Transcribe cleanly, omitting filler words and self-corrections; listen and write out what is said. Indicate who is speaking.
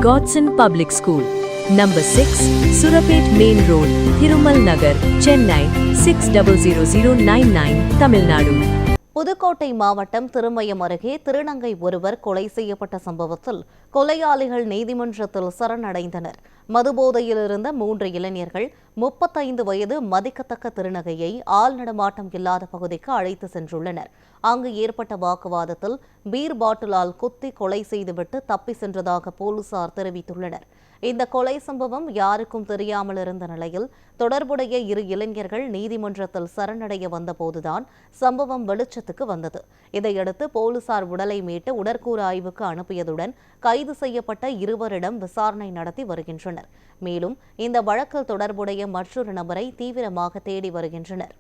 Speaker 1: Godson Public School, Number 6, Surapet Main Road, Thirumal Nagar, Chennai 600099, Tamil Nadu.
Speaker 2: Pudukkottai மாவட்டம் திருமயம் அருகே திருநங்கை ஒருவர் கொலை செய்யப்பட்ட சம்பவத்தில் கொலையாளிகள் நீதிமன்றத்தில் சரணடைந்தனர். மதுபோதையில் இருந்த 3 இளைஞர்கள் 35 வயது மதிக்கத்தக்க திருநங்கையை ஆள் நடமாட்டம் இல்லாத பகுதிக்கு அழைத்து சென்றுள்ளனர். அங்கு ஏற்பட்ட வாக்குவாதத்தில் பீர் பாட்டிலால் குத்தி கொலை செய்துவிட்டு தப்பி சென்றதாக போலீசார் தெரிவித்துள்ளனர். இந்த கொலை சம்பவம் யாருக்கும் தெரியாமல் இருந்த நிலையில் தொடர்புடைய 2 இளைஞர்கள் நீதிமன்றத்தில் சரணடைய வந்தபோதுதான் சம்பவம் வெளிச்சத்துக்கு வந்தது. இதையடுத்து போலீசார் உடலை மீட்டு உடற்கூறு ஆய்வுக்கு அனுப்பியதுடன் கைது செய்யப்பட்ட 2வரிடம் விசாரணை நடத்தி வருகின்றனர். மேலும் இந்த வழக்கில் தொடர்புடைய மற்றொரு நபரை தீவிரமாக தேடி வருகின்றனர்.